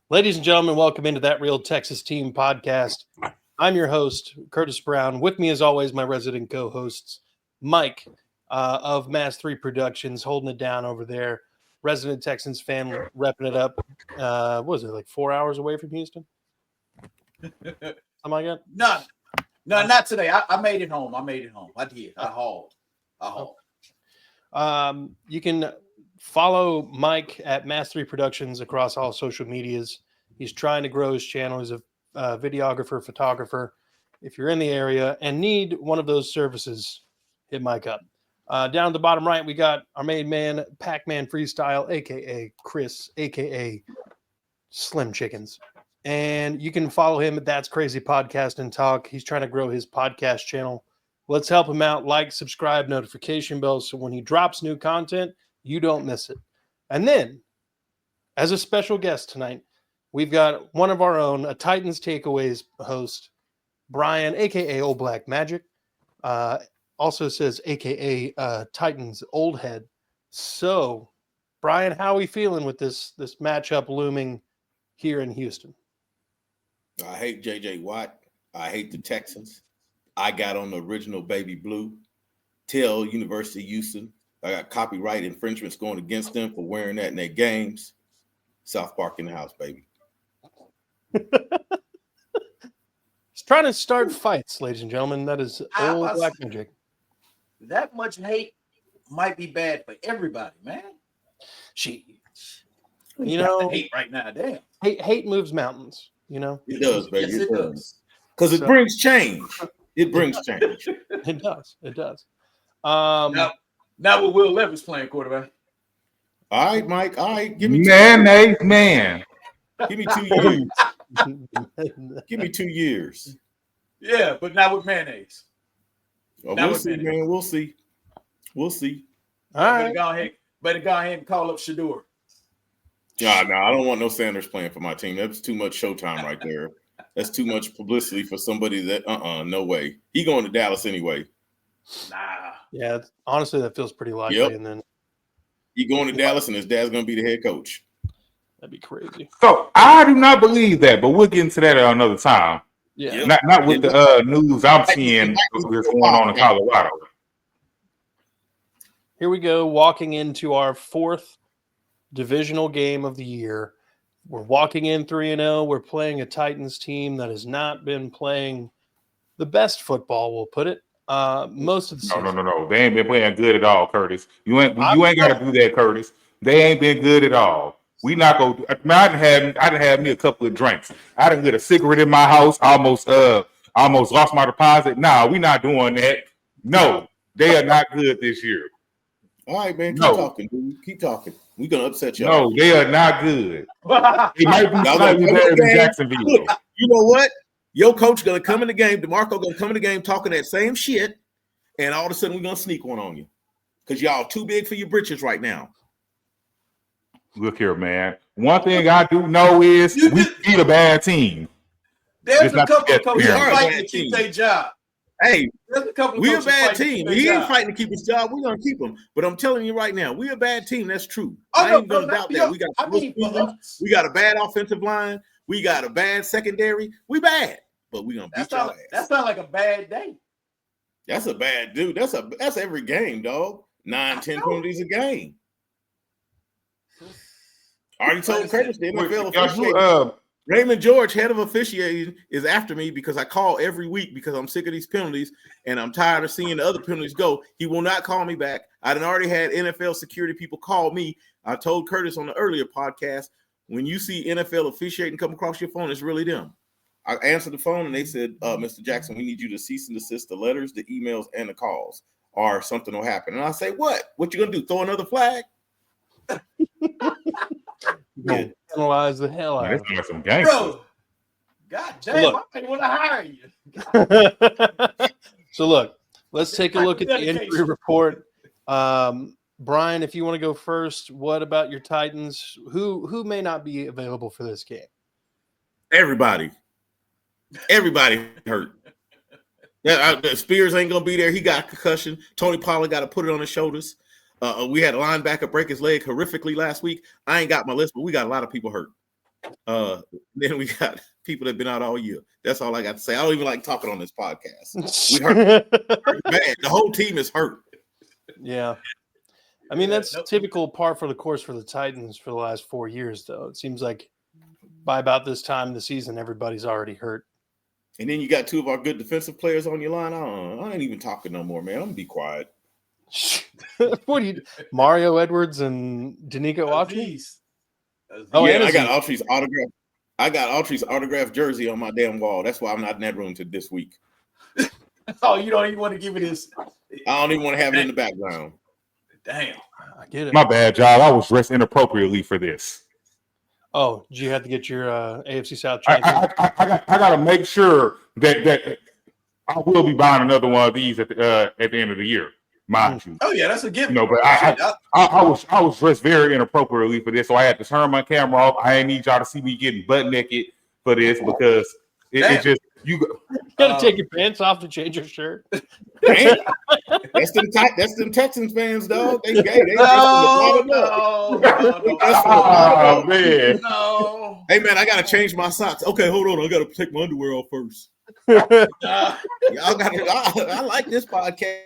Ladies and gentlemen, welcome into That Real Texas Team podcast. I'm your host, Curtis Brown. With me, as always, my resident co-hosts, Mike of Mass 3 Productions, holding it down over there. Resident Texans fan, repping it up. What was it, like 4 hours away from Houston? Something like that? No, not today. I made it home. I did. I hauled. You can follow Mike at Mass 3 Productions across all social medias. He's trying to grow his channel. He's a videographer, photographer. If you're in the area and need one of those services, hit Mike up. Down at the bottom right, we got our main man, Pac-Man Freestyle, a.k.a. Chris, a.k.a. Slim Chickens. And you can follow him at That's Crazy Podcast and Talk. He's trying to grow his podcast channel. Let's help him out. Like, subscribe, notification bell, so when he drops new content, you don't miss it. And then, as a special guest tonight, we've got one of our own, a Titans Takeaways host, Brian, a.k.a. Oldblackmajic. Also says a.k.a. Titans Old Head. So, Brian, how are we feeling with this matchup looming here in Houston? I hate J.J. Watt. I hate the Texans. I got on the original baby blue. Tell University of Houston I got copyright infringements going against them for wearing that in their games. South Park in the house, baby. He's trying to start fights, ladies and gentlemen. That is Oldblackmajic. That much hate might be bad for everybody, man. You know, hate right now, damn. Hate moves mountains. You know, it does, baby. Yes, it does. Because it brings change. It brings change. It does. Now with Will Levis playing quarterback. All right, Mike. All right, give me man. Give me 2 years. Give me 2 years. Yeah, but not with mayonnaise. Oh, we'll see, man. We'll see. All right. Better go ahead and call up Shador. No, I don't want no Sanders playing for my team. That's too much showtime right there. That's too much publicity for somebody that no way. He going to Dallas anyway. Nah. Yeah, honestly, that feels pretty likely. Yep. And then he going to Dallas, and his dad's going to be the head coach. That'd be crazy. So I do not believe that, but we'll get into that another time. Yeah. Not with the news I'm seeing that's going on in Colorado. Here we go, walking into our fourth divisional game of the year. We're walking in 3-0. We're playing a Titans team that has not been playing the best football, we'll put it. Most of the season. No. They ain't been playing good at all, Curtis. You ain't got to do that, Curtis. They ain't been good at all. We not go. I didn't have me a couple of drinks. I didn't get a cigarette in my house. Almost lost my deposit. Nah, we not doing that. No, they are not good this year. All right, man. Keep talking, dude. Keep talking. We're gonna upset y'all. No, they are not good. It might be slightly better than Jacksonville. Look, you know what? Your coach gonna come in the game. DeMarco gonna come in the game talking that same shit, and all of a sudden we're gonna sneak one on you because y'all too big for your britches right now. Look here, man. One thing I do know is we beat a bad team. There's a couple of coaches fighting to keep their job. Hey, we're a bad team. team. He ain't fighting to keep his job. We're gonna keep him. But I'm telling you right now, we're a bad team. That's true. I ain't gonna doubt that. We got a bad offensive line. We got a bad secondary. We bad, but we're gonna beat your ass. That sounds like a bad day. That's a bad dude. That's every game, dog. 9-10 penalties a game. I already told Curtis the NFL officiating. Raymond George, head of officiating, is after me because I call every week because I'm sick of these penalties and I'm tired of seeing the other penalties go. He will not call me back. I done already had NFL security people call me. I told Curtis on the earlier podcast, when you see NFL officiating come across your phone, it's really them. I answered the phone and they said, Mr. Jackson, we need you to cease and desist the letters, the emails, and the calls, or something will happen. And I say, what? What you gonna do? Throw another flag? Yeah. Penalize the hell out of it. Some gangsters. Bro, God damn, I want to hire you. So look, let's take a look at the injury report. Brian, if you want to go first, what about your Titans? Who may not be available for this game? Everybody hurt. Spears ain't gonna be there. He got a concussion. Tony Pollard got to put it on his shoulders. We had a linebacker break his leg horrifically last week. I ain't got my list, but we got a lot of people hurt. Then we got people that have been out all year. That's all I got to say. I don't even like talking on this podcast. We hurt bad. The whole team is hurt. Yeah. I mean, that's typical par for the course for the Titans for the last 4 years, though. It seems like by about this time of the season, everybody's already hurt. And then you got two of our good defensive players on your line. I ain't even talking no more, man. I'm going to be quiet. What do you Mario Edwards and Danico Autry? Oh, yeah, I got Autry's autograph. I got Autry's autographed jersey on my damn wall. That's why I'm not in that room to this week. Oh, you don't even want to give it his. I don't even want to have it in the background. Damn. I get it. My bad, John. I was dressed inappropriately for this. Oh, did you have to get your AFC South champion? I got to make sure that I will be buying another one of these at the end of the year, mind you. Oh yeah, that's a gift. But I was dressed very inappropriately for this, so I had to turn my camera off. I didn't need y'all to see me getting butt naked for this because it's just you gotta take your pants off to change your shirt. That's them Texans fans, dog. They gay. No. Man. No. Hey man, I gotta change my socks. Okay, hold on. I gotta take my underwear off first. Y'all gotta. I like this podcast.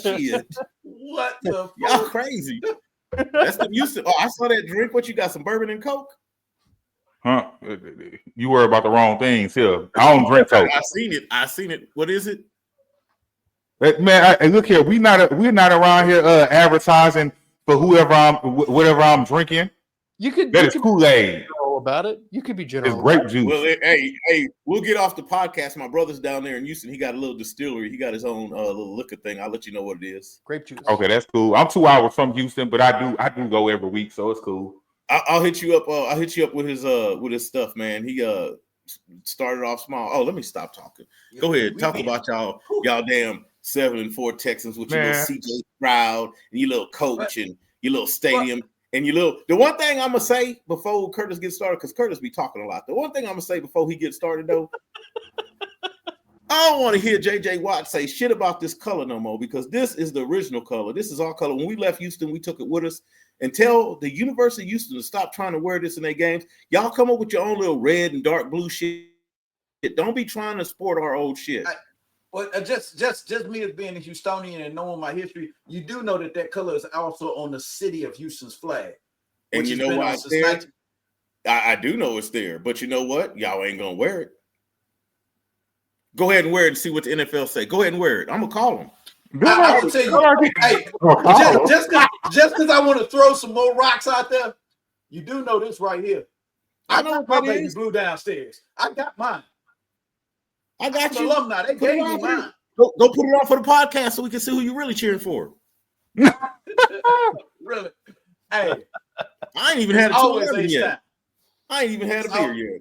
Shit. What the? Y'all crazy. That's the music. Oh, I saw that drink. What you got? Some bourbon and Coke? Huh? You worry about the wrong things here. I don't drink Coke. I seen it. What is it? Man, look here. We're not around here advertising for whatever I'm drinking. That is Kool-Aid. About it, you could be general. It's grape juice. Well, hey, we'll get off the podcast. My brother's down there in Houston. He got a little distillery. He got his own little liquor thing. I'll let you know what it is. Grape juice. Okay, that's cool. I'm 2 hours from Houston, but I do go every week, so it's cool. I'll hit you up. I'll hit you up with his stuff, man. He started off small. Oh, let me stop talking. Go ahead, talk about y'all damn 7-4 Texans with your little CJ Stroud and your little coach and your little stadium. And the one thing I'm gonna say before Curtis gets started, because Curtis be talking a lot. The one thing I'm gonna say before he gets started, though, I don't want to hear JJ Watt say shit about this color no more, because this is the original color. This is our color. When we left Houston, we took it with us. And tell the University of Houston to stop trying to wear this in their games. Y'all come up with your own little red and dark blue shit. Don't be trying to sport our old shit. Just me as being a Houstonian and knowing my history, you do know that color is also on the city of Houston's flag. And you know why it's there? I do know it's there, but you know what? Y'all ain't gonna wear it. Go ahead and wear it and see what the NFL say. Go ahead and wear it. I'm gonna call them. I will tell you, hey, just because I want to throw some more rocks out there, you do know this right here. I know my baby blue downstairs. I got mine. I got you. Alumni, they gave me mine. Go put it on for the podcast so we can see who you're really cheering for. Really? Hey, I ain't even had a beer yet. I ain't even had a beer yet.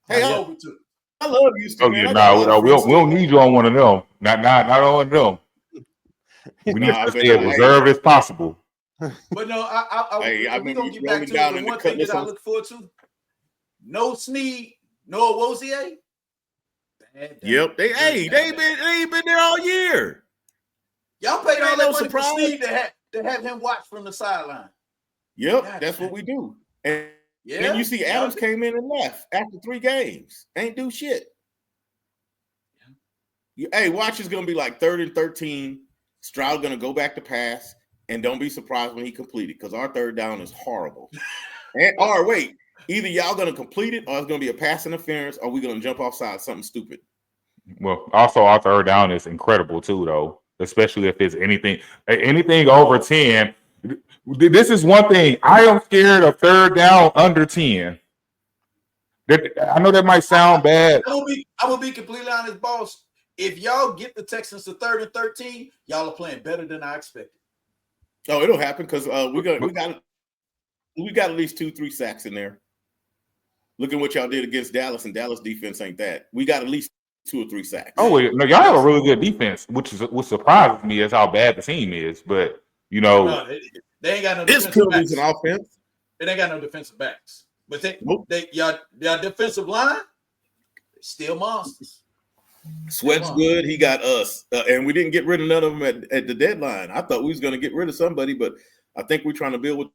Hey, I love you. Oh yeah, we don't need you on one of them. Not on them. We need to stay as reserved as possible. But no, we're gonna get back to the one thing that I look forward to. No Snead, no Wozier. Yep, they ain't been there all year. Y'all paid all that money for Snead to have him watch from the sideline. Yep, that's what we do. And then you see Adams came in and left after 3 games. Ain't do shit. Hey, watch is going to be like 3rd and 13. Stroud going to go back to pass. And don't be surprised when he completed, because our 3rd down is horrible. Or wait, either y'all going to complete it or it's going to be a pass interference or we're going to jump offside something stupid. Well, also our 3rd down is incredible too, though, especially if it's anything over 10. This is one thing. I am scared of 3rd down under 10. I know that might sound bad. I'm gonna be completely honest, boss. If y'all get the Texans to 3rd and 13, y'all are playing better than I expected. Oh, it'll happen because we got at least 2-3 sacks in there. Look at what y'all did against Dallas, and Dallas defense ain't that. We got at least 2 or 3 sacks. Oh, no, y'all have a really good defense, which surprises me is how bad the team is. But you know, they ain't got no. It's penalties in offense. They ain't got no defensive backs, but y'all defensive line, they still monsters. Sweat's good. He got us, and we didn't get rid of none of them at the deadline. I thought we was going to get rid of somebody, but I think we're trying to build with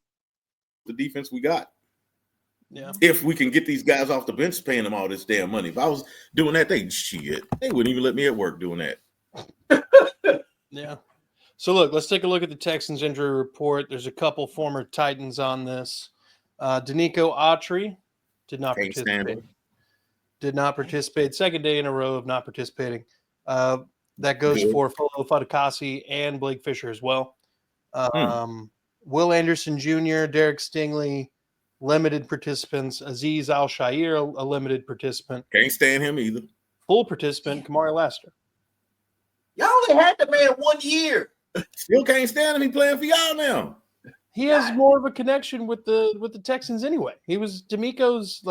the defense we got. Yeah. If we can get these guys off the bench paying them all this damn money. If I was doing that, they wouldn't even let me at work doing that. Yeah. So look, let's take a look at the Texans injury report. There's a couple former Titans on this. Danico Autry did not Can't stand participate. him. Did not participate. Second day in a row of not participating. That goes Good. for Folo Fadakasi and Blake Fisher as well. Will Anderson Jr., Derek Stingley, limited participants. Aziz Al-Shaair, a limited participant. Can't stand him either. Full participant, Kamari Laster. Y'all only had the man 1 year. Still can't stand him. He playing for y'all now. He has more of a connection with the Texans anyway. He was D'Amico's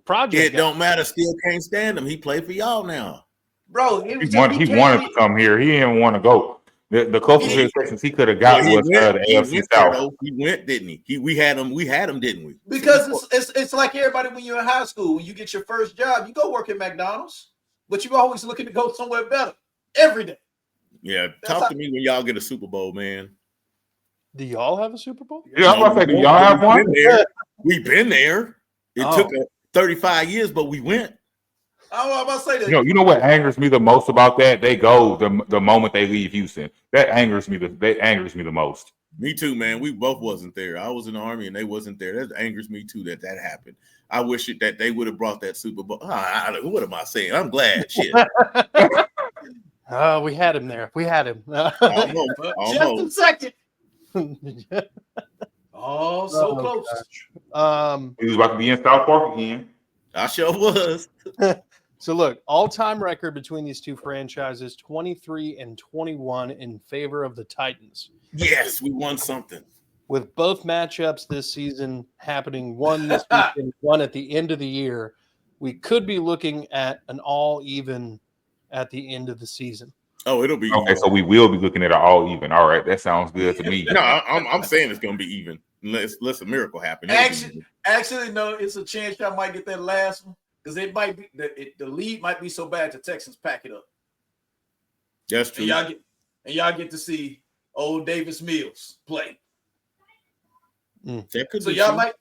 project. It don't matter. Still can't stand him. He play for y'all now. Bro, He wanted to come here. He didn't want to go. The closest to the Texans he could have got was the AFC South. He went, didn't he? We had him, didn't we? Because it's like everybody when you're in high school, when you get your first job, you go work at McDonald's, but you're always looking to go somewhere better every day. Yeah, talk to me when y'all get a Super Bowl, man. Do y'all have a Super Bowl? Yeah, I'm about to say, do y'all have one? We've been there. It took 35 years, but we went. I'm about to say that. You know what angers me the most about that? They go the moment they leave Houston. That angers me the most. Me too, man. We both wasn't there. I was in the Army and they wasn't there. That angers me too that happened. I wish that they would have brought that Super Bowl. What am I saying? I'm glad. Shit. We had him there. We had him. Almost. Just a second. Oh, so close. He was about to be in South Park again. I sure was. So look, all-time record between these two franchises, 23-21 in favor of the Titans. Yes, we won something. With both matchups this season happening, one this weekend, one at the end of the year, we could be looking at an all-even at the end of the season. Oh, it'll be okay. Even. So we will be looking at an all even. All right, that sounds good to me. No, I'm saying it's gonna be even unless a miracle happens. Actually, no, it's a chance y'all might get that last one because it might be the lead might be so bad the Texans pack it up. That's true. And y'all get to see old Davis Mills play. So y'all might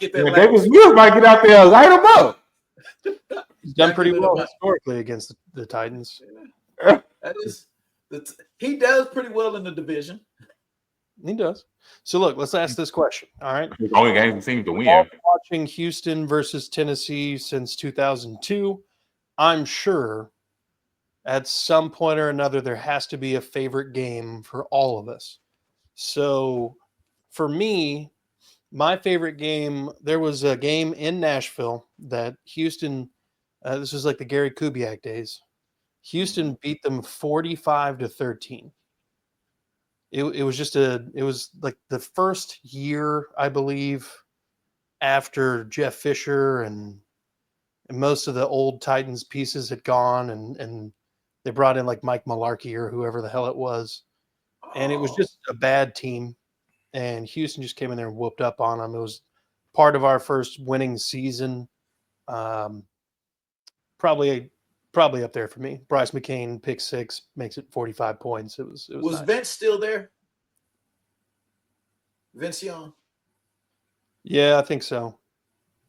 get that. Davis Mills might get out there and light him up. He's done pretty well historically against the Titans. That is, he does pretty well in the division. He does. So look, let's ask this question. All right. The only game he seems to win. Watching Houston versus Tennessee since 2002, I'm sure at some point or another there has to be a favorite game for all of us. So for me, my favorite game, there was a game in Nashville that Houston, this was like the Gary Kubiak days. Houston beat them 45-13. It was like the first year, I believe, after Jeff Fisher and most of the old Titans pieces had gone, and they brought in like Mike Mularkey or whoever the hell it was, and it was just a bad team, and Houston just came in there and whooped up on them. It was part of our first winning season. Probably up there for me. Bryce McCain, pick 6, makes it 45 points. It was nice. Vince still there? Vince Young? Yeah, I think so.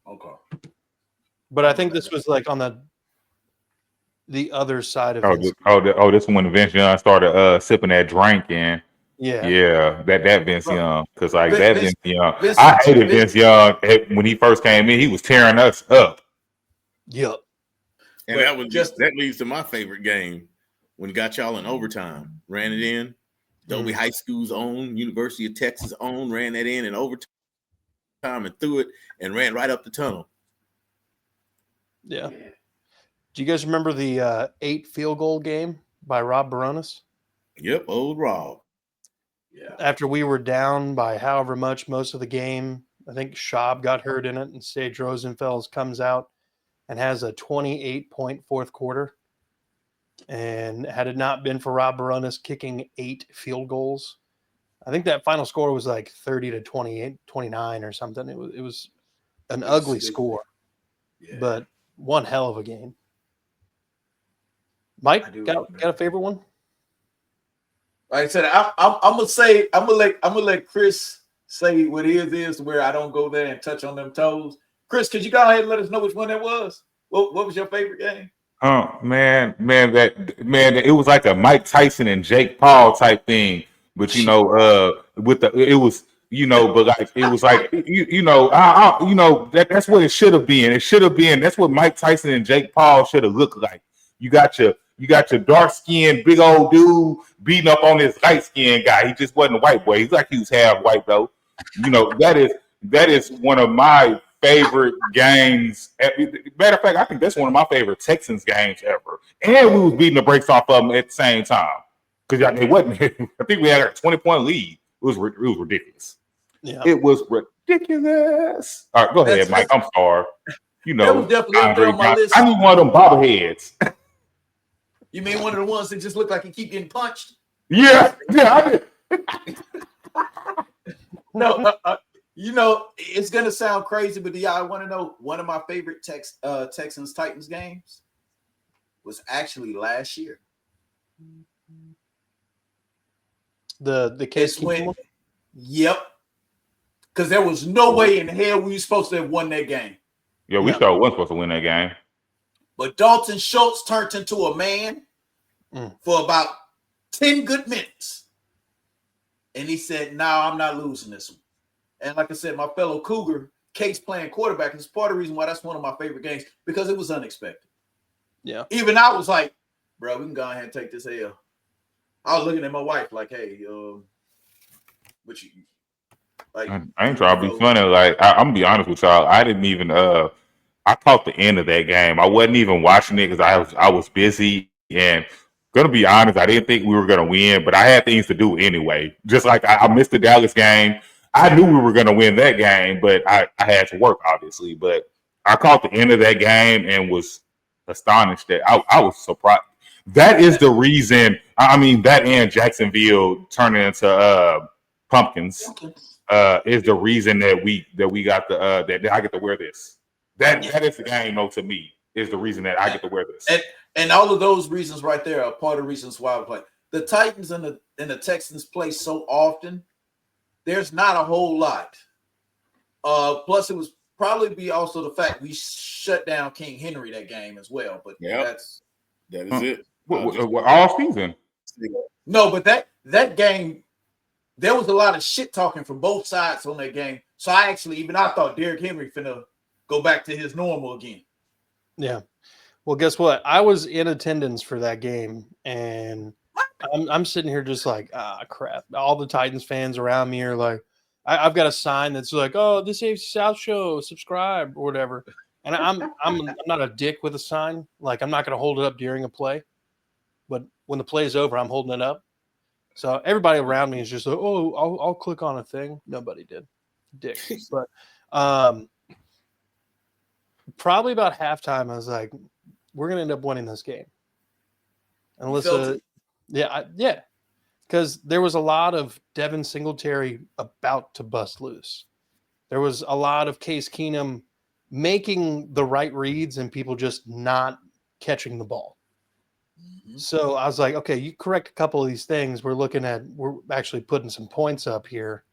Okay. But I think this was like on the other side of Vince. This when Vince Young started sipping that drink in. Yeah, that Vince Young, because like Vince Young, I hated Vince Young when he first came in. He was tearing us up. Yep. And that leads to my favorite game when he got y'all in overtime. Ran it in. Dobie High School's own, University of Texas own, ran that in overtime and threw it and ran right up the tunnel. Yeah. Do you guys remember the 8 field goal game by Rob Baronis? Yep, old Rob. Yeah. After we were down by however much most of the game, I think Schaub got hurt in it, and Sage Rosenfels comes out and has a 28-point fourth quarter. And had it not been for Rob Baronis kicking 8 field goals, I think that final score was like 30-28, 29 or something. It was an ugly score, but one hell of a game. Mike, got a favorite one? Like I said, I'm gonna let Chris say what his is where I don't go there and touch on them toes. Chris, could you go ahead and let us know which one that was? What was your favorite game? Oh man, it was like a Mike Tyson and Jake Paul type thing. But with it was, but like it was like that's what it should have been. It should have been that's what Mike Tyson and Jake Paul should have looked like. You got your dark skinned big old dude beating up on this light skinned guy. He just wasn't a white boy. He's like he was half white though. That is one of my favorite games. Matter of fact, I think that's one of my favorite Texans games ever. And we was beating the brakes off of them at the same time because it wasn't. I think we had a 20-point lead. It was ridiculous. Yeah, it was ridiculous. All right, go ahead, Mike. I'm sorry. That was definitely up there on my list. I need one of them bobbleheads. You mean one of the ones that just look like you keep getting punched? Yeah, I did. No, it's gonna sound crazy, but do y'all want to know one of my favorite Texans Titans games was actually last year. The case when, yep, because there was no way in hell we were supposed to have won that game. Yeah, we sure wasn't supposed to win that game. But Dalton Schultz turned into a man for about 10 good minutes. And he said, "No, I'm not losing this one." And like I said, my fellow Cougar, Case playing quarterback, is part of the reason why that's one of my favorite games, because it was unexpected. Yeah. Even I was like, bro, we can go ahead and take this L. I was looking at my wife like, hey, what you like? I ain't trying to be funny. Like, I'm gonna be honest with y'all. I didn't even I caught the end of that game. I wasn't even watching it because I was busy, and gonna be honest, I didn't think we were gonna win, but I had things to do anyway. Just like I missed the Dallas game. I knew we were gonna win that game, but I had to work, obviously. But I caught the end of that game and was astonished that I was surprised. That is the reason. I mean, that and Jacksonville turning into pumpkins is the reason that we got that I get to wear this. That is the game, though. To me, is the reason that I get to wear this. And all of those reasons right there are part of the reasons why I play. The Titans and the Texans play so often. There's not a whole lot. Plus, it was probably be also the fact we shut down King Henry that game as well. But that is it. All season. No, but that game, there was a lot of shit talking from both sides on that game. So I thought Derrick Henry finna go back to his normal again. Yeah. Well, guess what? I was in attendance for that game, and I'm sitting here just like, crap. All the Titans fans around me are like, I've got a sign that's like, "Oh, this AFC South show, subscribe," or whatever. And I'm not a dick with a sign. Like, I'm not going to hold it up during a play, but when the play is over, I'm holding it up. So everybody around me is just like, "Oh, I'll click on a thing." Nobody did, dick. But probably about halftime, I was like, "We're going to end up winning this game." And Alyssa. Yeah, because there was a lot of Devin Singletary about to bust loose. There was a lot of Case Keenum making the right reads and people just not catching the ball. Mm-hmm. So I was like, okay, you correct a couple of these things. We're actually putting some points up here.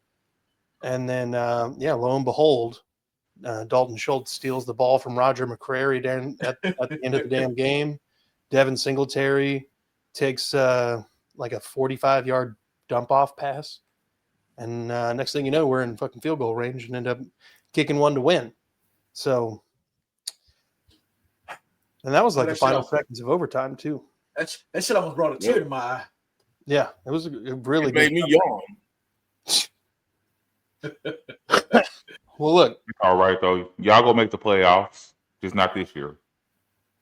And then, lo and behold, Dalton Schultz steals the ball from Roger McCreary down at the end of the damn game. Devin Singletary takes like a 45-yard dump-off pass. And next thing you know, we're in fucking field goal range and end up kicking one to win. So, and that was like the final seconds of overtime, too. That shit almost brought a tear to my eye. Yeah, it was really good. It made me yawn. Well, look. All right, though. Y'all go make the playoffs. Just not this year.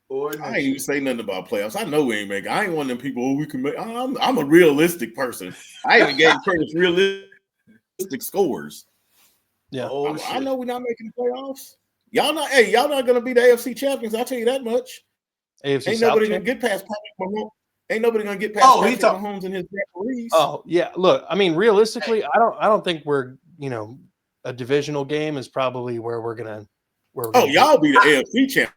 I ain't even say nothing about playoffs. I know we ain't making. I ain't one of them people we can make. I'm a realistic person. I even gave Curtis realistic scores. Yeah. I know we're not making the playoffs. Y'all not gonna be the AFC champions. I'll tell you that much. AFC ain't South nobody gonna get past Patrick Mahomes. Ain't nobody gonna get past Patrick Mahomes and his referees. Oh yeah. Look, I mean, realistically, I don't think we're a divisional game is probably where we're gonna. Y'all be the AFC champions.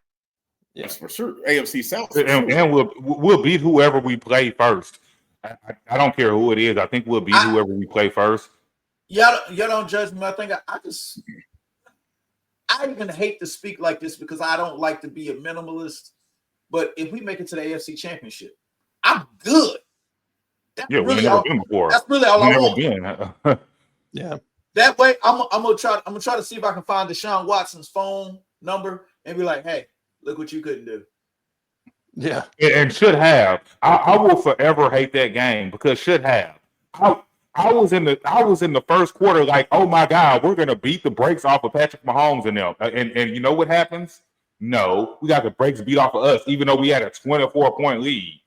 Yes, for sure. AFC South. And we'll beat whoever we play first. I don't care who it is. I think we'll beat whoever we play first. y'all don't judge me. I think I even hate to speak like this because I don't like to be a minimalist. But if we make it to the AFC Championship, I'm good. That's Yeah, we really never all. been before. That's really all We I never want. been. Yeah. That way, I'm gonna try to see if I can find Deshaun Watson's phone number and be like, "Hey, look what you couldn't do." Yeah. And should have. I will forever hate that game because should have. I was in the first quarter like, oh my God, we're gonna beat the brakes off of Patrick Mahomes and them. And you know what happens? No, we got the brakes beat off of us, even though we had a 24-point lead.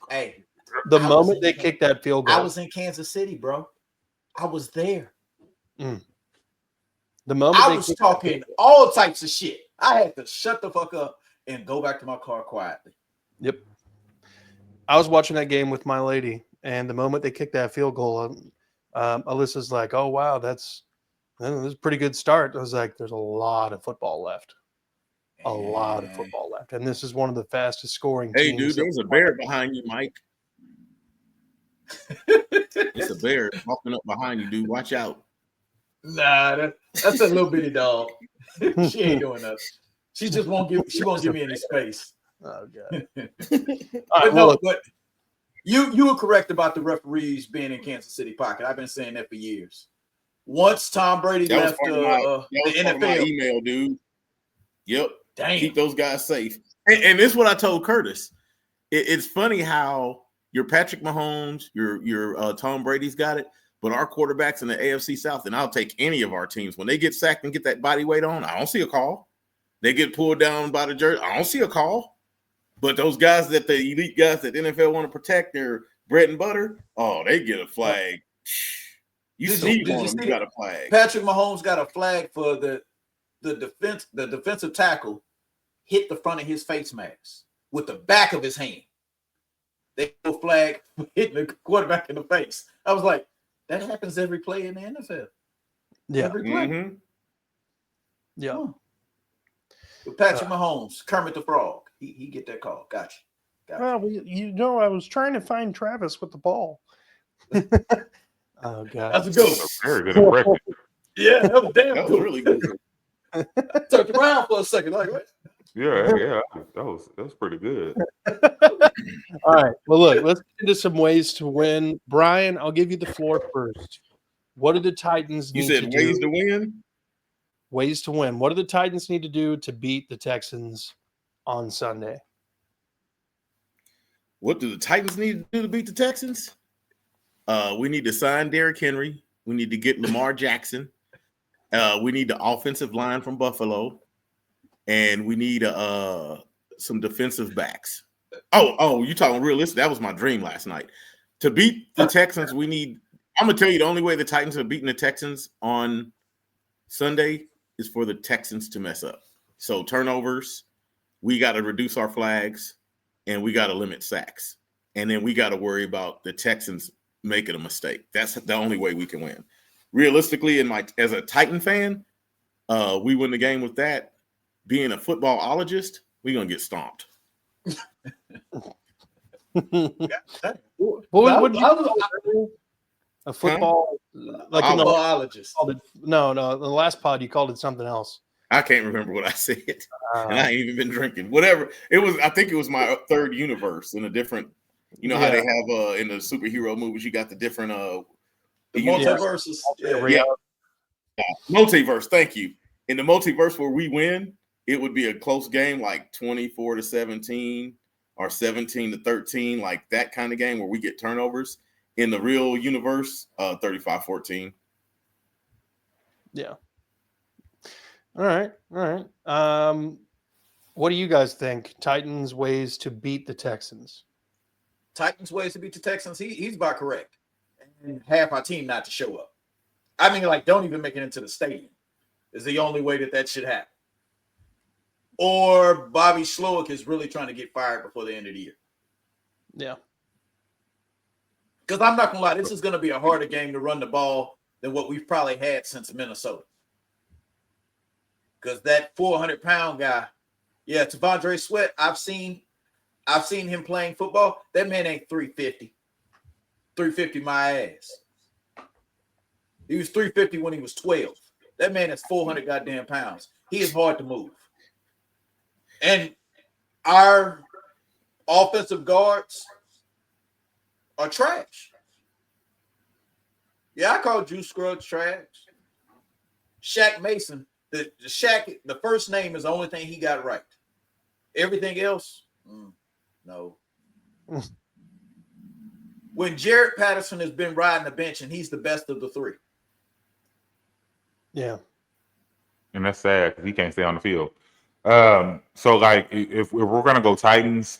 Hey, The moment they kicked that field goal, I was in Kansas City, bro. I was there. The moment I was talking all types of shit. I had to shut the fuck up and go back to my car quietly. Yep. I was watching that game with my lady, and the moment they kicked that field goal, Alyssa's like, "Oh wow, that's a pretty good start." I was like, "There's a lot of football left, a lot of football left, and this is one of the fastest scoring Hey, teams." dude, there's a bear behind you, Mike. It's a bear walking up behind you, dude. Watch out. Nah, that's a little bitty dog. She ain't doing nothing. She won't give me any space. Oh god. But you were correct about the referees being in Kansas City pocket. I've been saying that for years. Once Tom Brady left the NFL, my email, dude. Yep. Damn. Keep those guys safe. And this is what I told Curtis. It's funny how your Patrick Mahomes, your Tom Brady's got it, but our quarterbacks in the AFC South, and I'll take any of our teams, when they get sacked and get that body weight on, I don't see a call. They get pulled down by the jersey, I don't see a call. But those guys the elite guys that the NFL want to protect, their bread and butter, oh, they get a flag. You got a flag. Patrick Mahomes got a flag for the defensive tackle hit the front of his face mask with the back of his hand. They go flag hitting the quarterback in the face. I was like, that happens every play in the NFL. Yeah. Every play. Mm-hmm. Yeah. Huh. With Patrick Mahomes, Kermit the Frog, he get that call. Gotcha. Well, I was trying to find Travis with the ball. Oh god, that's a good one. Very good impression. Yeah, that was damn That good. was really good. Turned around for a second, like what? Yeah, that was pretty good. All right. Well, look, let's get into some ways to win. Brian, I'll give you the floor first. What do the Titans need to do? You said ways to win? Ways to win. What do the Titans need to do to beat the Texans on Sunday? What do the Titans need to do to beat the Texans? We need to sign Derrick Henry. We need to get Lamar Jackson. We need the offensive line from Buffalo. And we need some defensive backs. Oh, you talking realistic? That was my dream last night. To beat the Texans, we need – I'm going to tell you the only way the Titans are beating the Texans on Sunday is for the Texans to mess up. So turnovers, we got to reduce our flags, and we got to limit sacks. And then we got to worry about the Texans making a mistake. That's the only way we can win. Realistically, as a Titan fan, we win the game with that. Being a footballologist, we're going to get stomped. What would you a football like in the no, the last pod you called it something else. I can't remember what I said, and I ain't even been drinking. Whatever it was, I think it was my third universe in a different. You know how they have in the superhero movies, you got the different the multiverses. Yeah. Multiverse. Thank you. In the multiverse where we win, it would be a close game, like 24-17 or 17-13, like that kind of game where we get turnovers. In the real universe, 35-14. Yeah. All right. What do you guys think? Titans' ways to beat the Texans? Titans' ways to beat the Texans, he's about correct. And half our team not to show up. I mean, like, don't even make it into the stadium is the only way that should happen. Or Bobby Slowick is really trying to get fired before the end of the year. Yeah. Because I'm not going to lie, this is going to be a harder game to run the ball than what we've probably had since Minnesota. Because that 400-pound guy, T'Vondre Sweat, I've seen him playing football. That man ain't 350. 350 my ass. He was 350 when he was 12. That man is 400 goddamn pounds. He is hard to move. And our offensive guards are trash. Yeah, I call Juice Scruggs trash. Shaq Mason, the first name is the only thing he got right. Everything else, no. When Jared Patterson has been riding the bench and he's the best of the three. Yeah. And that's sad because he can't stay on the field. So like if we're gonna go Titans,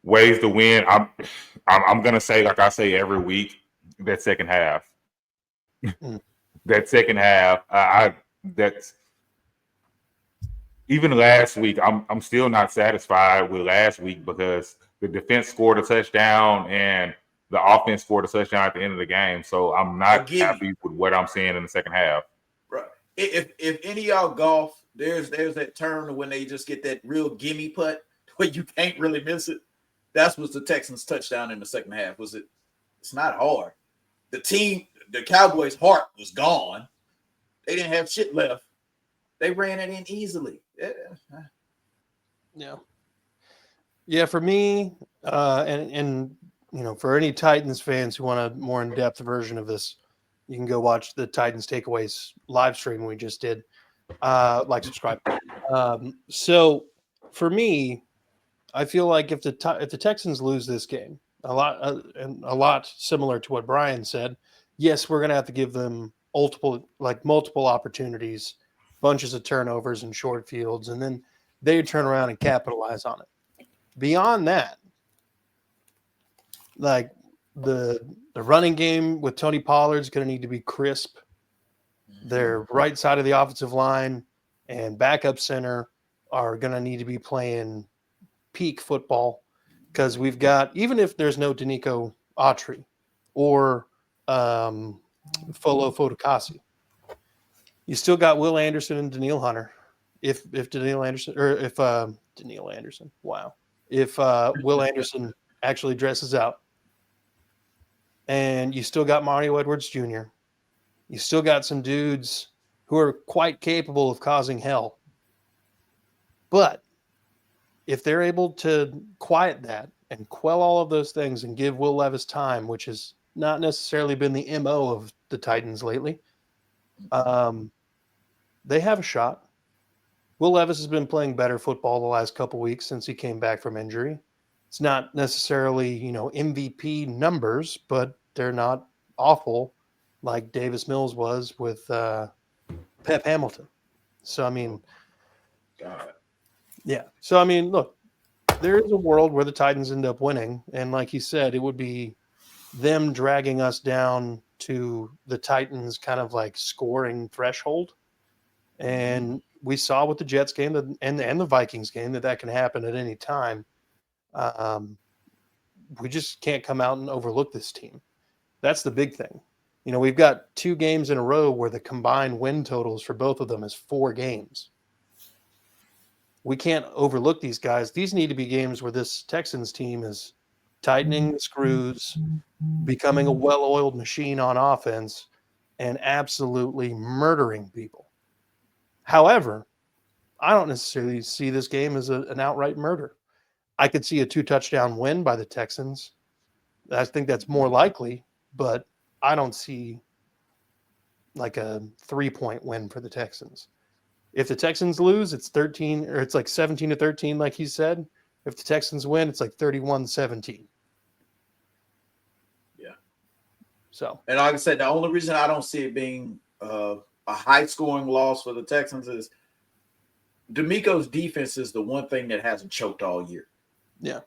ways to win, I'm gonna say, like I say every week, that second half. That second half, that's even last week. I'm still not satisfied with last week because the defense scored a touchdown and the offense scored a touchdown at the end of the game. So I'm not happy with what I'm seeing in the second half. Right. If any of y'all golf, there's that term when they just get that real gimme putt where you can't really miss it. That's what the Texans touchdown in the second half. It's not hard. The Cowboys' heart was gone. They didn't have shit left. They ran it in easily. Yeah. Yeah, for me, and you know, for any Titans fans who want a more in-depth version of this, you can go watch the Titans Takeaways live stream we just did. Like, subscribe. So for me, I feel like if the Texans lose this game, a lot similar to what Brian said, yes, we're going to have to give them multiple opportunities, bunches of turnovers and short fields, and then they turn around and capitalize on it. Beyond that, like the running game with Tony Pollard is going to need to be crisp. Their right side of the offensive line and backup center are going to need to be playing peak football because we've got, even if there's no Danico Autry or Folo Fotokasi, you still got Will Anderson and Daniil Hunter. If Will Anderson actually dresses out, and you still got Mario Edwards Jr., you still got some dudes who are quite capable of causing hell. But if they're able to quiet that and quell all of those things and give Will Levis time, which has not necessarily been the MO of the Titans lately, they have a shot. Will Levis has been playing better football the last couple weeks since he came back from injury. It's not necessarily, MVP numbers, but they're not awful like Davis Mills was with Pep Hamilton. So, I mean, God. Yeah. So, I mean, look, there is a world where the Titans end up winning. And like he said, it would be them dragging us down to the Titans kind of like scoring threshold. And we saw with the Jets game and the Vikings game that can happen at any time. We just can't come out and overlook this team. That's the big thing. We've got 2 games in a row where the combined win totals for both of them is 4 games. We can't overlook these guys. These need to be games where this Texans team is tightening the screws, becoming a well-oiled machine on offense, and absolutely murdering people. However, I don't necessarily see this game as an outright murder. I could see a 2-touchdown win by the Texans. I think that's more likely, but I don't see like a 3-point win for the Texans. If the Texans lose, it's 13 or it's like 17-13, like he said. If the Texans win, it's like 31-17. Yeah. So, and like I said, the only reason I don't see it being a high-scoring loss for the Texans is D'Amico's defense is the one thing that hasn't choked all year. Yeah.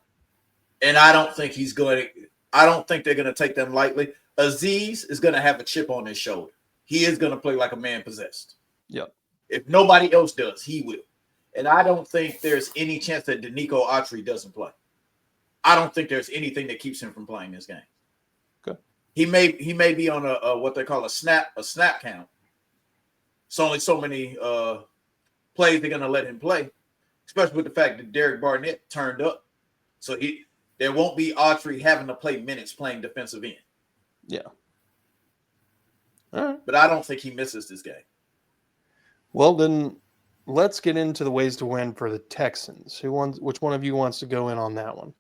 And I don't think they're going to take them lightly. Azeez is going to have a chip on his shoulder. He is going to play like a man possessed. Yep. If nobody else does, he will. And I don't think there's any chance that Danico Autry doesn't play. I don't think there's anything that keeps him from playing this game. Good. He may be on a what they call a snap count. It's only so many plays they're going to let him play, especially with the fact that Derek Barnett turned up. So there won't be Autry having to play minutes playing defensive end. Yeah. All right. But I don't think he misses this game. Well, then let's get into the ways to win for the Texans. Which one of you wants to go in on that one?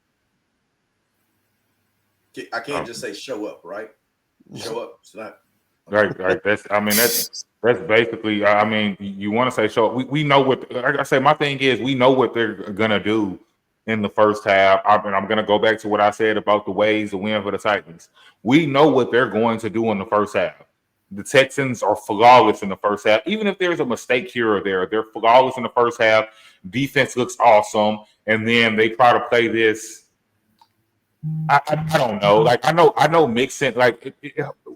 I can't just say show up, right? Show up. It's not. Right. That's basically. I mean, you want to say show. We know what. Like I say, my thing is we know what they're gonna do in the first half. I'm gonna go back to what I said about the ways to win for the Titans. We know what they're going to do in the first half. The Texans are flawless in the first half. Even if there's a mistake here or there, they're flawless in the first half. Defense looks awesome, and then they try to play this. I don't know. Like I know Mixon. Like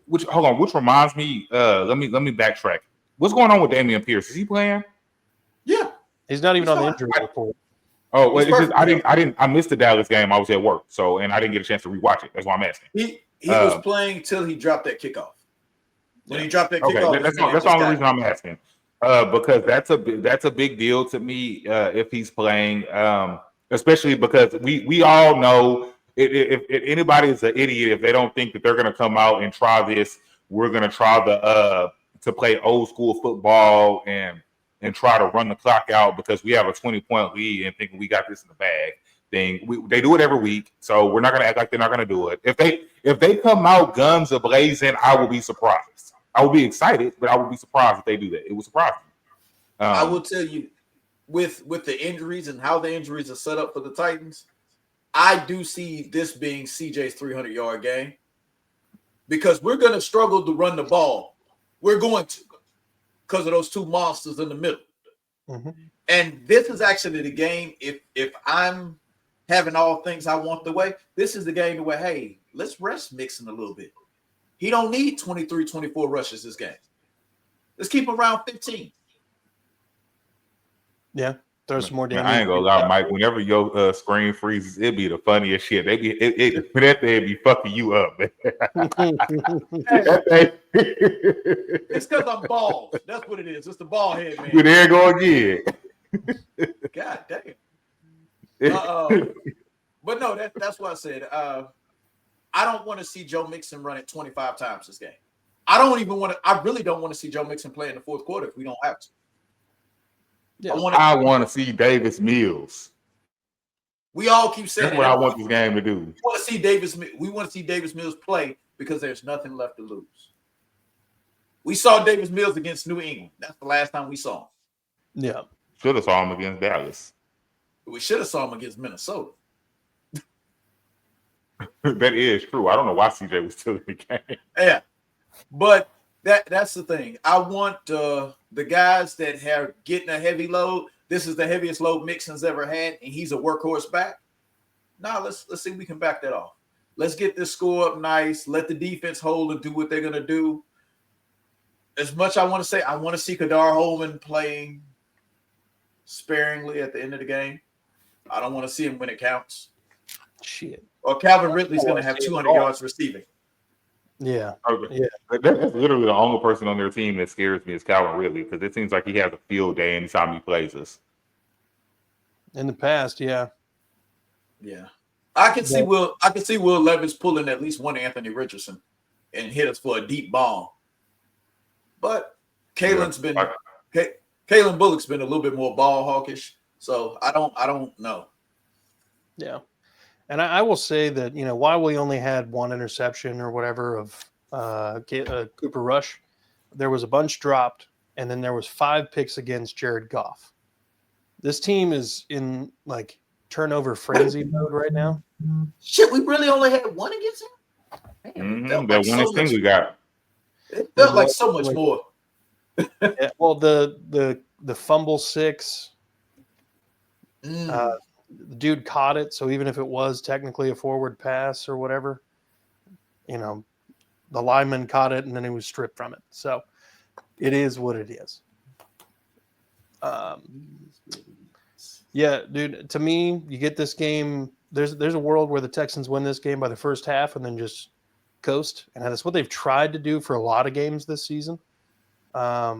which reminds me. Let me backtrack. What's going on with Dameon Pierce? Is he playing? Yeah, he's not even on the injury report. Oh, well, it's just I missed the Dallas game. I was at work, and I didn't get a chance to rewatch it. That's why I'm asking. He was playing till he dropped that kickoff. When he dropped that kickoff, that's the only reason I'm asking. Because that's a big deal to me if he's playing, especially because we all know if anybody is an idiot if they don't think that they're going to come out and try this. We're going to try to play old school football and try to run the clock out because we have a 20-point lead and thinking we got this in the bag. They do it every week, so we're not going to act like they're not going to do it. If they come out guns a-blazing, I will be surprised. I will be excited, but I would be surprised if they do that. It would surprise me. I will tell you, with the injuries and how the injuries are set up for the Titans, I do see this being CJ's 300-yard game because we're going to struggle to run the ball. We're going to because of those two monsters in the middle. Mm-hmm. And this is actually the game. If I'm having all things I want the way, this is the game where, hey, let's rest Mixon a little bit. He don't need 23, 24 rushes this game. Let's keep him around 15. Yeah, throw some more damage. I ain't gonna lie, Mike. Whenever your screen freezes, it'd be the funniest shit. That they'd be fucking you up, man. It's because I'm bald. That's what it is. It's the bald head, man. There go again. God damn. But no, that's what I said. I don't want to see Joe Mixon run it 25 times this game. I really don't want to see Joe Mixon play in the fourth quarter if we don't have to. Yeah. I want to see Davis Mills. We all keep saying that's what I want this game to do. We want to see Davis Mills play because there's nothing left to lose. We saw Davis Mills against New England. That's the last time we saw him. Yeah. Should have saw him against Dallas. We should have saw him against Minnesota. That is true. I don't know why CJ was still in the game. Yeah, but that's the thing. I want the guys that are getting a heavy load. This is the heaviest load Mixon's ever had, and he's a workhorse back. Now let's see if we can back that off. Let's get this score up nice. Let the defense hold and do what they're gonna do. As much I want to say, I want to see Kadar Holman playing sparingly at the end of the game. I don't want to see him when it counts. Shit. Or Calvin Ridley's going to have 200 yards receiving. Yeah. Okay. Yeah. That's literally the only person on their team that scares me is Calvin Ridley because it seems like he has a field day anytime he plays us. In the past, yeah. Yeah. I can see Will Levis pulling at least one Anthony Richardson and hit us for a deep bomb. But Kalen Bullock's been a little bit more ball hawkish, so I don't know. Yeah. And I will say that, while we only had one interception or whatever of Cooper Rush, there was a bunch dropped, and then there was 5 picks against Jared Goff. This team is in, turnover frenzy mode right now. Shit, we really only had one against him? Damn, that one thing we got. It felt like so much more. Yeah, well, the fumble 6, the dude caught it, so even if it was technically a forward pass or whatever, the lineman caught it and then he was stripped from it. So it is what it is. Yeah, dude, to me, you get this game, there's a world where the Texans win this game by the first half and then just coast, and that's what they've tried to do for a lot of games this season. I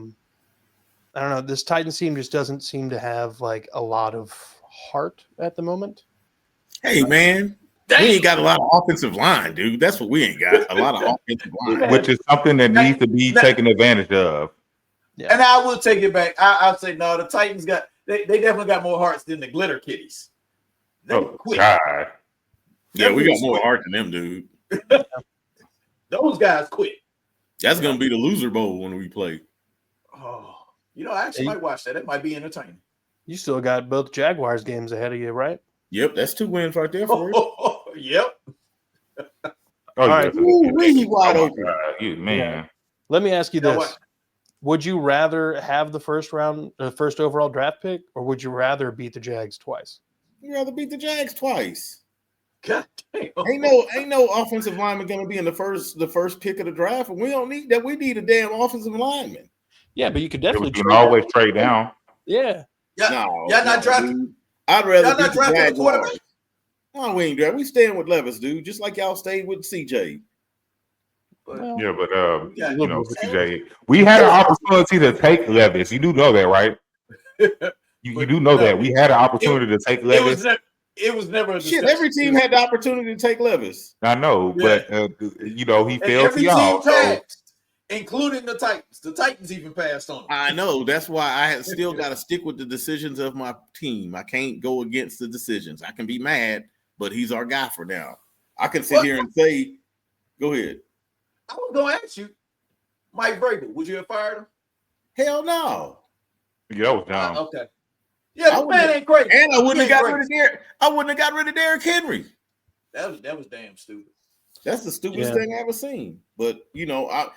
don't know, this Titans team just doesn't seem to have a lot of heart at the moment. Hey, man, We ain't got a lot of offensive line, dude. That's what we ain't got. A lot of offensive line. Which is something that needs to be taken advantage of. Yeah. And I will take it back. I'll say no. The Titans they definitely got more hearts than the Glitter Kitties. Oh God! Yeah, we got more heart than them, dude. Those guys quit. That's gonna be the loser bowl when we play. Oh, I actually might watch that. It might be entertaining. You still got both Jaguars games ahead of you, right? Yep, that's 2 wins right there for you. Yep. All right. He wide open. Man. Yeah. Let me ask you this. Would you rather have the first overall draft pick, or would you rather beat the Jags twice? You'd rather beat the Jags twice. God damn. Ain't no offensive lineman gonna be in the first pick of the draft, and we don't need that. We need a damn offensive lineman. Yeah, but you could definitely always trade down. Yeah. Y'all not drafting. I'd rather y'all not drafting the quarterback. No, we ain't drafting. We staying with Levis, dude. Just like y'all stayed with CJ. CJ, we had an opportunity to take Levis. You do know that, right? You do know that we had an opportunity to take Levis. It was never a shit. Every team had the opportunity to take Levis. I know, but he failed to y'all. Including the Titans. The Titans even passed on him. I know. That's why I have still got to stick with the decisions of my team. I can't go against the decisions. I can be mad, but he's our guy for now. I can sit here and say, go ahead. I was going to ask you, Mike Vrabel, would you have fired him? Hell no. Yeah, that was dumb. Okay. Yeah, the man ain't crazy. And I wouldn't have got rid of Derrick. I wouldn't have got rid of Derrick Henry. That was damn stupid. That's the stupidest thing I ever seen. But I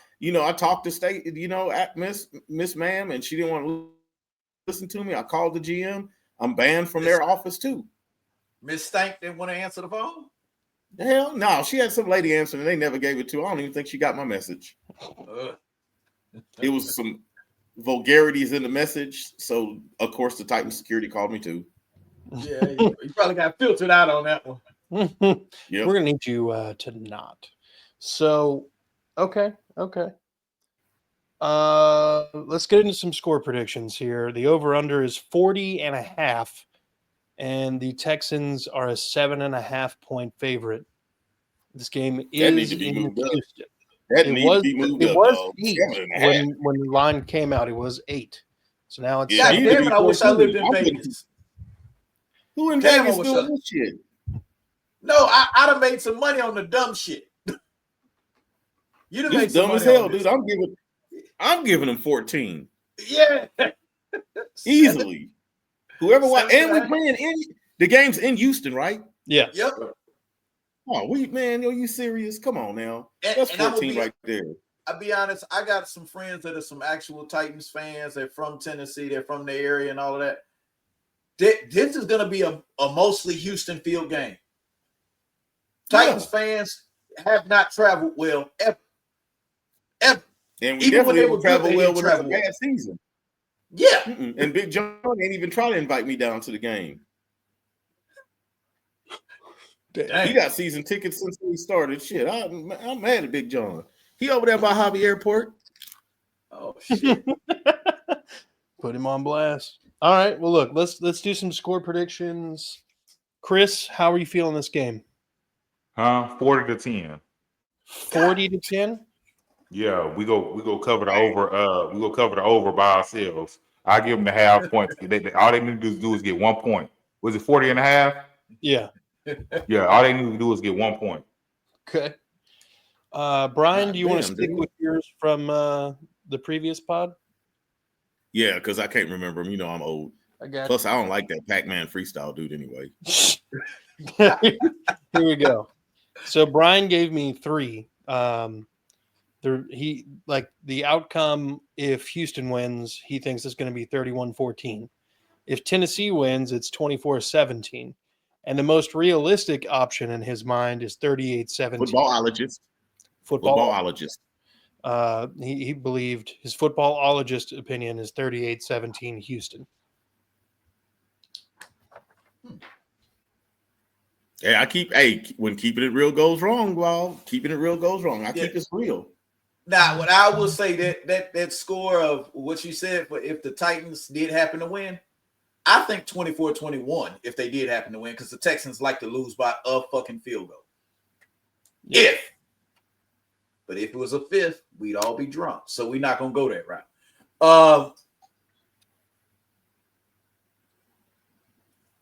talked to State, at Miss Ma'am, and she didn't want to listen to me. I called the GM. I'm banned from their office too. Miss Stank didn't want to answer the phone. Hell no, she had some lady answering, and they never gave it to her. I don't even think she got my message. It was some vulgarities in the message, so of course the Titan security called me too. Yeah, you probably got filtered out on that one. Yep. We're gonna need you to not. So, okay. Let's get into some score predictions here. The over/under is 40.5, and the Texans are a 7.5 point favorite. This game is in Houston. It was 8 when the line came out. It was 8. So now it's damn it, I wish I lived in Vegas. Who in Vegas doing this shit? No, I'd have made some money on the dumb shit. You'd have made some dumb as hell, dude. I'm giving them 14. Yeah. Easily. Whoever won, and we're playing the game's in Houston, right? Yeah. Yep. Oh, you serious? Come on now. That's 14 right there. I'll be honest, I got some friends that are some actual Titans fans. They're from Tennessee, they're from the area and all of that. This is going to be a mostly Houston field game. Titans fans have not traveled well ever. And we definitely will travel well with a bad season. Yeah. And Big John ain't even try to invite me down to the game. Dang. He got season tickets since we started. Shit, I'm mad at Big John. He over there by Hobby Airport. Oh shit. Put him on blast. All right. Well, look, let's do some score predictions. Chris, how are you feeling this game? 40-10. 40-10? Yeah, we go cover the over. We go cover the over by ourselves. I give them the half points. All they need to do is get 1 point. Was it 40.5? Yeah. Yeah, all they need to do is get 1 point. Okay. Brian, do you want to stick with yours from the previous pod? Yeah, because I can't remember them. I'm old. Plus, I don't like that Pac-Man freestyle dude anyway. Here we go. So Brian gave me 3. The outcome, if Houston wins, he thinks it's going to be 31-14. If Tennessee wins, it's 24-17. And the most realistic option in his mind is 38-17. Footballologist. He believed his footballologist opinion is 38-17 Houston. Yeah, when keeping it real goes wrong, well, keeping it real goes wrong. I keep this real. Now, what I will say that score of what you said, but if the Titans did happen to win, I think 24-21 if they did happen to win, because the Texans like to lose by a fucking field goal. Yeah. But if it was a fifth, we'd all be drunk. So we're not going to go that route.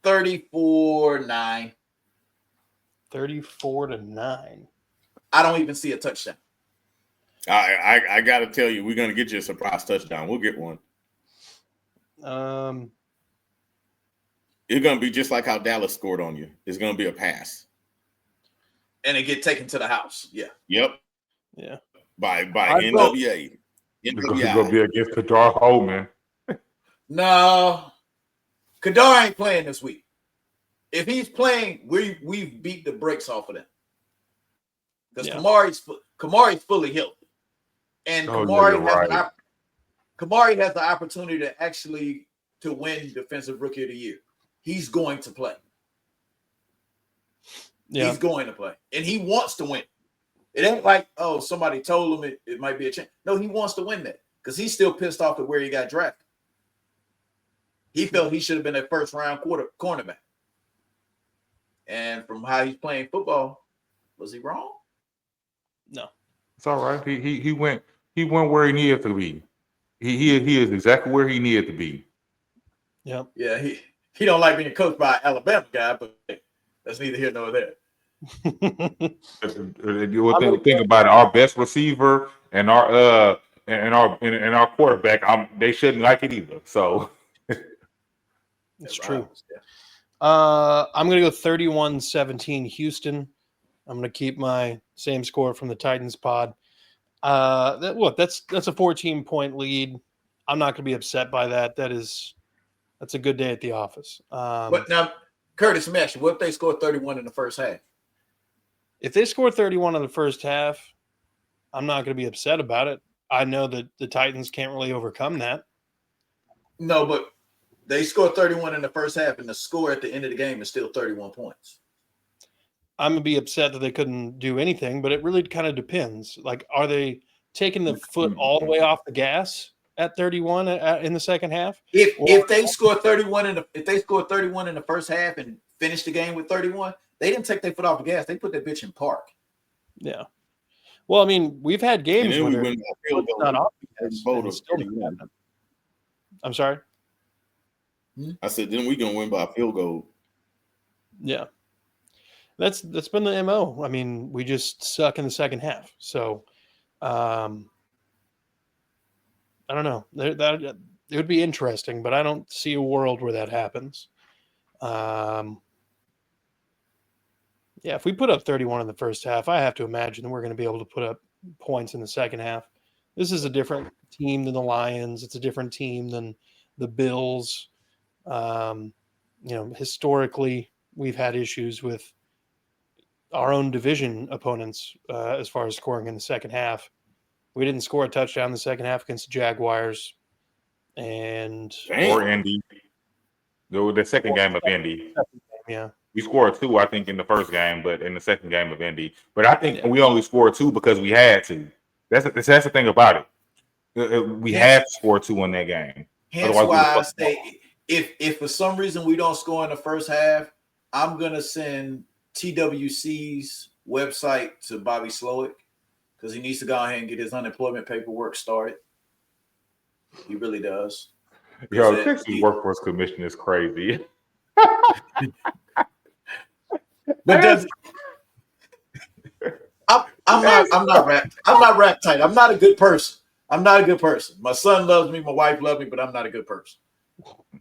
34-9. 34-9. I don't even see a touchdown. I got to tell you, we're going to get you a surprise touchdown. We'll get one. It's going to be just like how Dallas scored on you. It's going to be a pass. And it get taken to the house. Yeah. Yep. Yeah. By NWA. It's going to be against Kadar Holman. No. Kadar ain't playing this week. If he's playing, we've beat the brakes off of them. Because Kamari's fully healed. And Kamari has the opportunity to actually to win Defensive Rookie of the Year. He's going to play. Yeah. He's going to play. And he wants to win. It ain't like, oh, somebody told him it might be a chance. No, he wants to win that because he's still pissed off at where he got drafted. He felt he should have been a first-round cornerback. And from how he's playing football, was he wrong? No. It's all right. He went where he needed to be. He is exactly where he needed to be. Yep. Yeah, he don't like being coached by an Alabama guy, but that's neither here nor there. You think about it, our best receiver and our quarterback, they shouldn't like it either. So it's true. I'm gonna go 31-17 Houston. I'm gonna keep my same score from the Titans pod. That's a 14-point lead. I'm not gonna be upset by that. That's a good day at the office. But now, Curtis, let me ask you, what if they scored 31 in the first half? If they score 31 in the first half, I'm not going to be upset about it. I know that the Titans can't really overcome that. No, but they scored 31 in the first half, and the score at the end of the game is still 31 points. I'm going to be upset that they couldn't do anything, but it really kind of depends. Like, are they taking the foot all the way off the gas at 31 in the second half? If they score 31 in the first half and finish the game with 31, they didn't take their foot off the gas. They put that bitch in park. Yeah. Well, I mean, we've had games where we not off the gas. I'm sorry. I said, then we're gonna win by a field goal. Yeah. That's been the MO. I mean, we just suck in the second half. So I don't know. It would be interesting, but I don't see a world where that happens. Yeah, if we put up 31 in the first half, I have to imagine that we're going to be able to put up points in the second half. This is a different team than the Lions. It's a different team than the Bills. Historically, we've had issues with our own division opponents as far as scoring in the second half. We didn't score a touchdown in the second half against the Jaguars. Or Indy. The second game of Indy. Yeah. We scored 2, I think, in the first game, but in the second game of Indy. But I think we only scored 2 because we had to. That's the thing about it. We had to score 2 in that game. Hence why I say if for some reason we don't score in the first half, I'm going to send TWC's website to Bobby Slowick because he needs to go ahead and get his unemployment paperwork started. He really does. Yo, Texas Workforce Commission is crazy. But I'm not rap tight. I'm not a good person. My son loves me, my wife loves me, but I'm not a good person.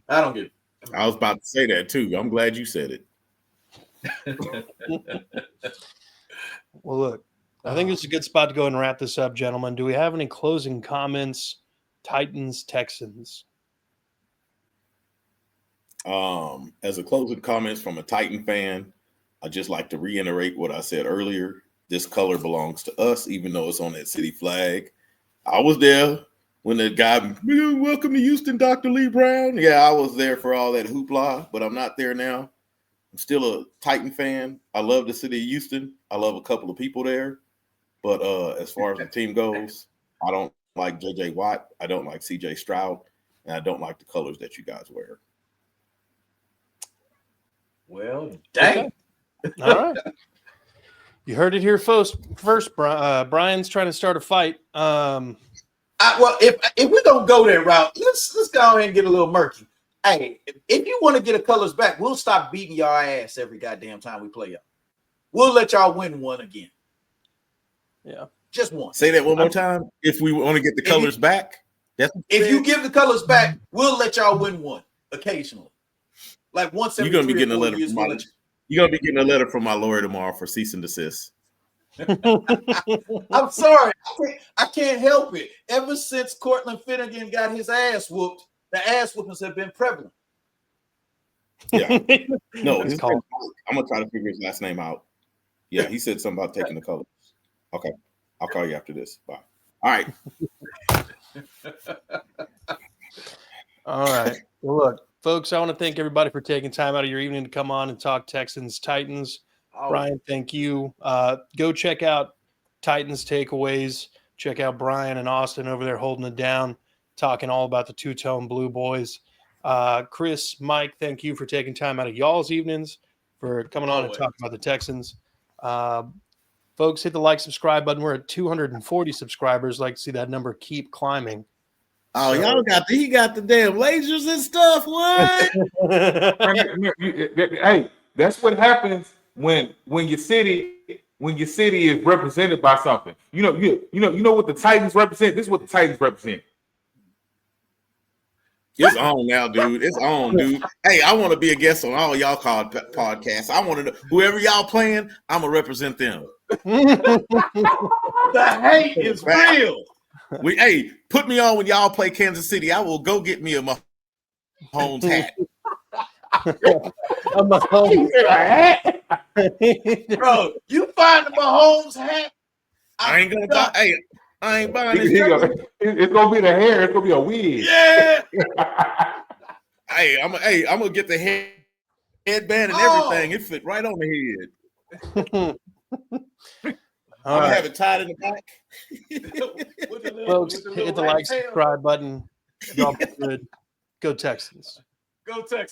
I don't get it. I was about to say that too. I'm glad you said it. Well, look, I think it's a good spot to go and wrap this up, gentlemen. Do we have any closing comments? Titans, Texans. As a closing comments from a Titan fan, I'd just like to reiterate what I said earlier. This color belongs to us, even though it's on that city flag. I was there when the guy, welcome to Houston, Dr. Lee Brown. Yeah, I was there for all that hoopla, but I'm not there now. I'm still a Titan fan. I love the city of Houston. I love a couple of people there. But as far as the team goes, I don't like J.J. Watt. I don't like C.J. Stroud. And I don't like the colors that you guys wear. Well, dang. Okay. All right. You heard it here first. Brian's trying to start a fight. Well, if we're gonna go that route, let's go ahead and get a little murky. Hey, if you want to get the colors back, we'll stop beating y'all ass every goddamn time we play y'all. We'll let y'all win one again. Yeah, just one. Say that one more time. If we want to get the colors back, if you give the colors back, we'll let y'all win one occasionally. Like once every you're gonna be 3 getting or a 4 letter years, from you're gonna be getting a letter from my lawyer tomorrow for cease and desist. I'm sorry, I can't help it. Ever since Cortland Finnegan got his ass whooped, the ass whoopings have been prevalent. Yeah, no, I'm gonna try to figure his last name out. Yeah, he said something about taking the colors. Okay, I'll call you after this. Bye. All right. All right. Well, look, folks, I want to thank everybody for taking time out of your evening to come on and talk Texans Titans. Oh. Brian, thank you. Go check out Titans Takeaways. Check out Brian and Austin over there holding it down, talking all about the two-tone blue boys. Chris, Mike, thank you for taking time out of y'all's evenings for coming on and talking about the Texans. Folks, hit the like, subscribe button. We're at 240 subscribers. Like to see that number keep climbing. Oh, so, y'all he got the damn lasers and stuff. What? Hey, that's what happens when your city is represented by something. You know what the Titans represent. This is what the Titans represent. It's on now, dude. It's on, dude. Hey, I want to be a guest on all y'all called podcasts. I want to know whoever y'all playing, I'm gonna represent them. The hate is real. Hey, put me on when y'all play Kansas City. I will go get me a Mahomes hat. A Mahomes hat. Bro, you find the Mahomes hat? I ain't gonna buy. Hey, I ain't buying it. It's gonna be the hair. It's gonna be a wig. Yeah. Hey, I'm gonna get the headband and everything. It fit right on the head. I'm gonna have it tied in the back. Folks, hit the like, subscribe button. Y'all good. Go Texans. Go Texans.